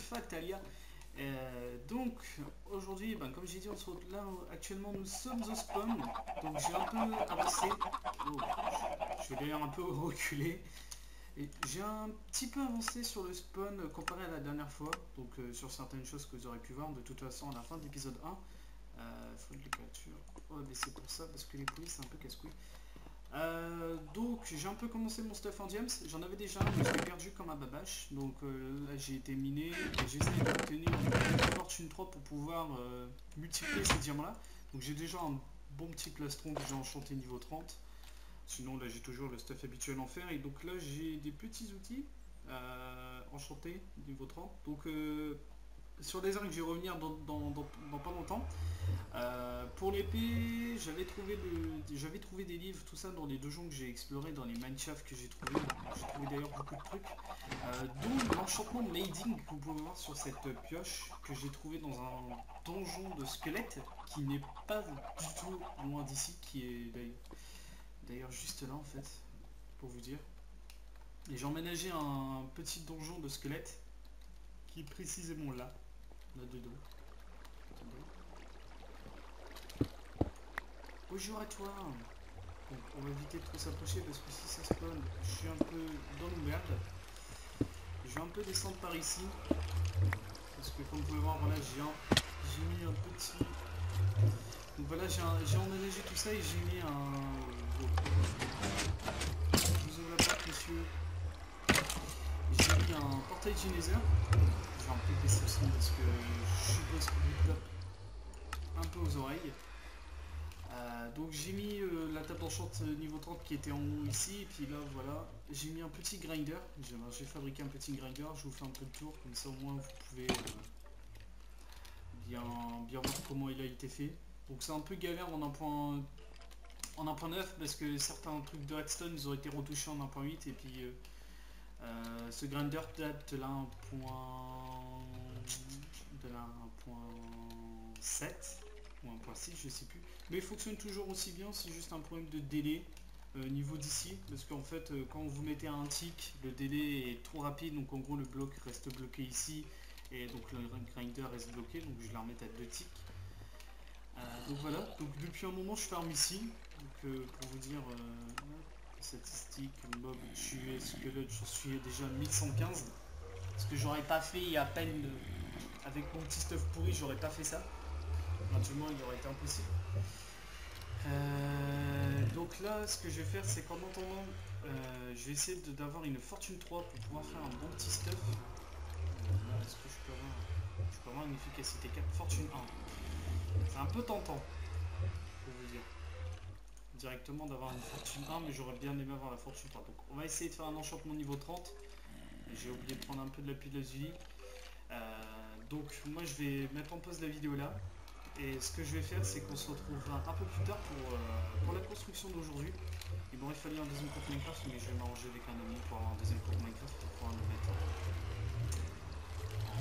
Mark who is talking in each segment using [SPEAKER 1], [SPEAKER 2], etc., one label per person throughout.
[SPEAKER 1] Fatalia. Donc aujourd'hui, comme j'ai dit, on se retrouve là. Actuellement, nous sommes au spawn. Donc j'ai un peu avancé. Oh, je vais d'ailleurs un peu reculer. J'ai un petit peu avancé sur le spawn comparé à la dernière fois. Donc sur certaines choses que vous aurez pu voir. De toute façon, à la fin de l'épisode 1, faute de capture. On va baisser pour ça parce que les couilles c'est un peu casse-couille. Donc j'ai un peu commencé mon stuff en diams, j'en avais déjà un mais je l'ai perdu comme un babache, donc là j'ai été miné et j'essaie d'obtenir une fortune 3 pour pouvoir multiplier ces diamants là. Donc j'ai déjà un bon petit plastron que j'ai enchanté niveau 30, sinon là j'ai toujours le stuff habituel en fer et donc là j'ai des petits outils enchantés niveau 30, donc sur des armes je vais revenir dans pas longtemps. Pour l'épée, j'avais trouvé des livres, tout ça dans les donjons que j'ai explorés, dans les mineshafts que j'ai trouvé. J'ai trouvé d'ailleurs beaucoup de trucs. Dont l'enchantement de Mading que vous pouvez voir sur cette pioche que j'ai trouvé dans un donjon de squelettes qui n'est pas du tout loin d'ici, qui est d'ailleurs juste là en fait, pour vous dire. Et j'ai emménagé un petit donjon de squelettes qui est précisément là dedans. Attendez. Bonjour à toi. Donc on va éviter de trop s'approcher parce que si ça spawn, je suis un peu dans le merde. Je vais un peu descendre par ici. Parce que comme vous pouvez voir, voilà, j'ai mis un petit... Donc voilà, j'ai emménagé tout ça et j'ai mis un... Je vous ouvre la porte, monsieur. J'ai mis un portail Genezer. Je vais un peu baisser le son parce que je suppose que vous tape un peu aux oreilles. Donc j'ai mis la table d'enchant niveau 30 qui était en haut ici, et puis là voilà, j'ai mis un petit grinder, j'ai fabriqué un petit grinder, je vous fais un peu de tour, comme ça au moins vous pouvez bien voir comment il a été fait. Donc c'est un peu galère en 1.9 parce que certains trucs de redstone ils ont été retouchés en 1.8 et puis ce grinder date de la 1.7 ou 1.6 je sais plus, mais il fonctionne toujours aussi bien, c'est juste un problème de délai niveau d'ici, parce qu'en fait quand vous mettez un tick, le délai est trop rapide, donc en gros le bloc reste bloqué ici et donc le grinder reste bloqué, donc je vais la remettre à 2 ticks. Donc voilà, donc depuis un moment je farm ici, donc pour vous dire statistiques, mob tué, squelette, j'en suis déjà 1115, ce que j'aurais pas fait à peine avec mon petit stuff pourri, j'aurais pas fait ça. Éventuellement il aurait été impossible. Donc là ce que je vais faire c'est qu'en attendant je vais essayer d'avoir une fortune 3 pour pouvoir faire un bon petit stuff. Est-ce que je peux avoir une efficacité 4 fortune 1. C'est un peu tentant pour vous dire directement d'avoir une fortune 1, mais j'aurais bien aimé avoir la fortune 3. Donc on va essayer de faire un enchantement niveau 30. J'ai oublié de prendre un peu de l'appui de la vie. Donc moi je vais mettre en pause la vidéo là. Et ce que je vais faire c'est qu'on se retrouvera un peu plus tard pour la construction d'aujourd'hui. Et bon, il fallait un deuxième compte Minecraft, mais je vais m'arranger avec un ami pour avoir un deuxième compte Minecraft pour pouvoir le mettre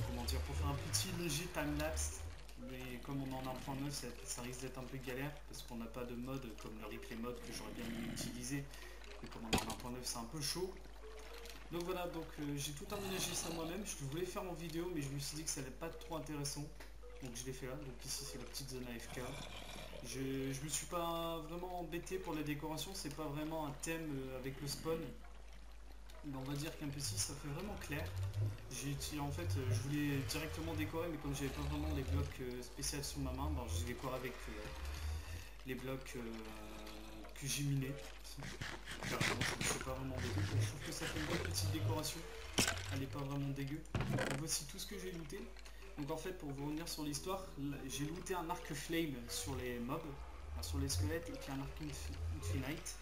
[SPEAKER 1] comment dire, pour faire un petit léger timelapse. Mais comme on en a 1.9, ça risque d'être un peu galère parce qu'on n'a pas de mode comme le replay mode que j'aurais bien aimé utiliser. Mais comme on en a 1.9, c'est un peu chaud. Donc voilà, donc j'ai tout aménagé ça moi-même. Je voulais faire en vidéo, mais je me suis dit que ça n'allait pas être trop intéressant. Donc je l'ai fait là. Donc ici c'est la petite zone AFK. Je me suis pas vraiment embêté pour la décoration. C'est pas vraiment un thème avec le spawn. On va dire qu'un peu si ça fait vraiment clair. En fait je voulais directement décorer, mais comme j'avais pas vraiment les blocs spéciaux sur ma main, je décore avec les blocs que j'ai minés. Carrément, je ne pas vraiment dégueu. Donc, je trouve que ça fait une bonne petite décoration. Elle n'est pas vraiment dégueu. Donc voici tout ce que j'ai looté. Donc en fait pour vous revenir sur l'histoire, j'ai looté un arc flame sur les mobs, sur les squelettes, et puis un arc infinite.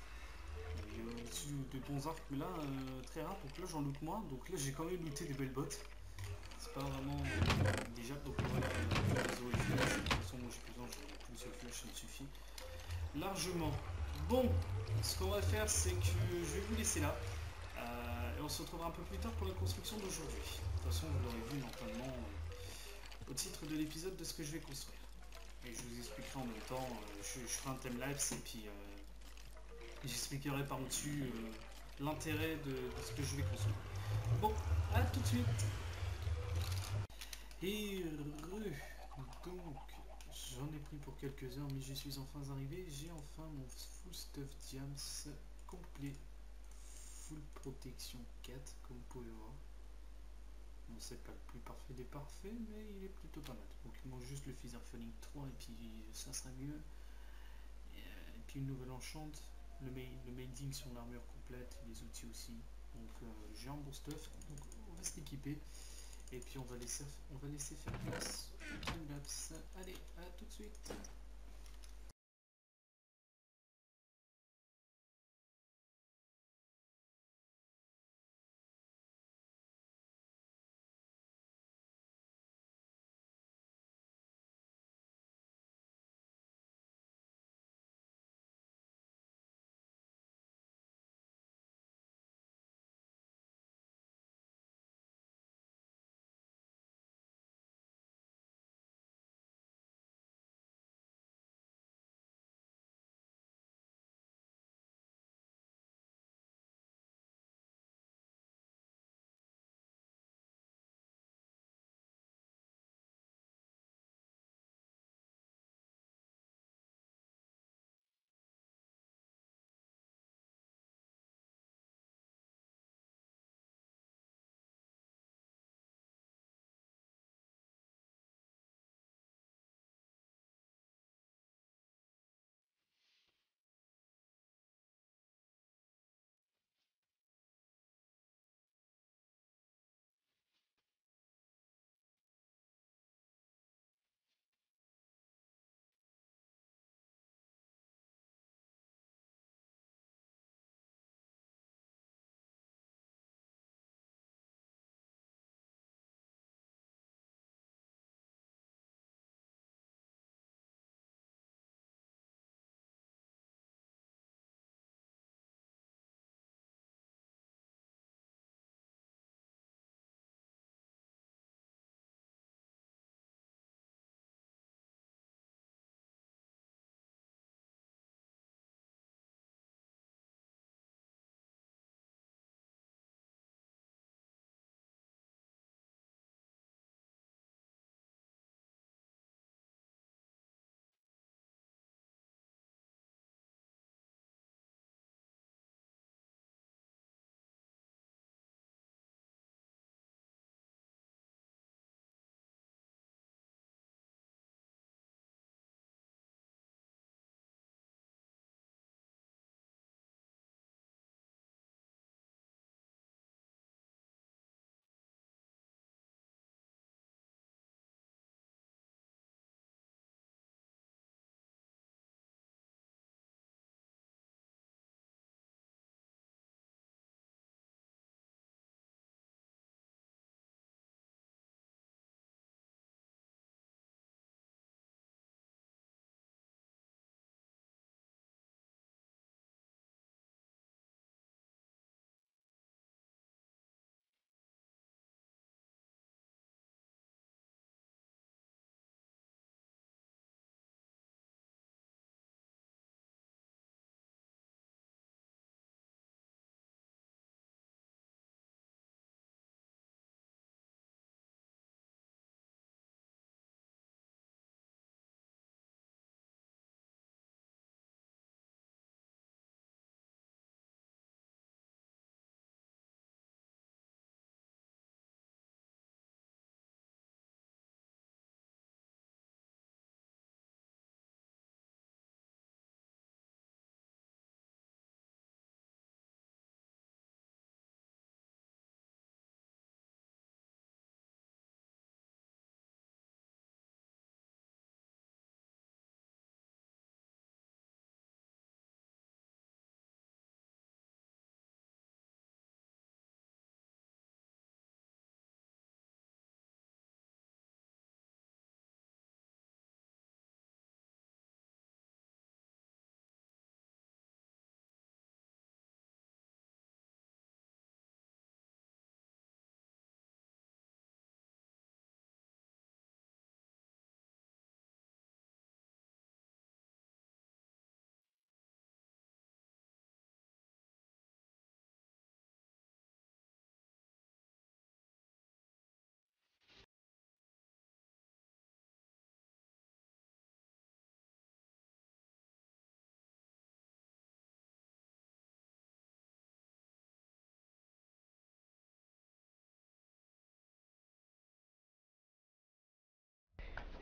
[SPEAKER 1] Il y a au-dessus de bons arcs, mais là très rare, donc là j'en loot moins, donc là j'ai quand même looté des belles bottes. C'est pas vraiment déjà, donc voilà, les flèches, de toute façon moi j'ai plus besoin, j'ai plus de seule flèche, ça me suffit largement. Bon, ce qu'on va faire c'est que je vais vous laisser là, et on se retrouvera un peu plus tard pour la construction d'aujourd'hui. De toute façon vous l'aurez vu normalement au titre de l'épisode de ce que je vais construire. Et je vous expliquerai en même temps, je ferai un timelapse et puis j'expliquerai par-dessus l'intérêt de ce que je vais construire. Bon, à tout de suite. Et donc j'en ai pris pour quelques heures mais je suis enfin arrivé, j'ai enfin mon full stuff diams complet, full protection 4 comme vous pouvez voir. Bon, c'est pas le plus parfait des parfaits mais il est plutôt pas mal. Donc il manque juste le Feather Falling 3 et puis ça sera mieux. Et puis une nouvelle enchante, le maiding sur l'armure complète, les outils aussi. Donc j'ai un bon stuff, donc on va s'équiper. Et puis on va laisser faire place au timelapse. Allez, à tout de suite.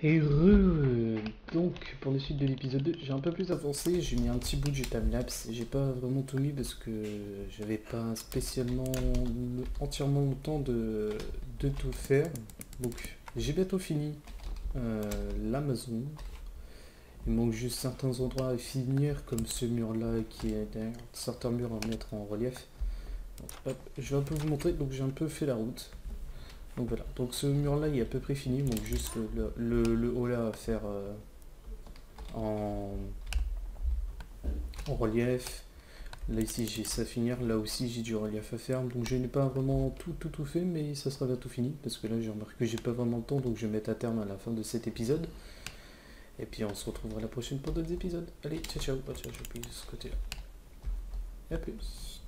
[SPEAKER 2] Et donc pour la suite de l'épisode 2, j'ai un peu plus avancé, j'ai mis un petit bout du timelapse, j'ai pas vraiment tout mis parce que j'avais pas spécialement entièrement le temps de tout faire. Donc j'ai bientôt fini l'Amazon. Il manque juste certains endroits à finir comme ce mur là qui est derrière, certains murs à mettre en relief. Donc, hop, je vais un peu vous montrer, donc j'ai un peu fait la route. Donc voilà, donc ce mur là il est à peu près fini, donc juste le haut là à faire en, en relief. Là ici j'ai ça à finir, là aussi j'ai du relief à faire, donc je n'ai pas vraiment tout fait, mais ça sera bientôt fini, parce que là j'ai remarqué que j'ai pas vraiment le temps, donc je vais mettre à terme à la fin de cet épisode. Et puis on se retrouvera la prochaine pour d'autres épisodes. Allez, ciao ciao, tiens, je plie de ce côté là. Et à plus.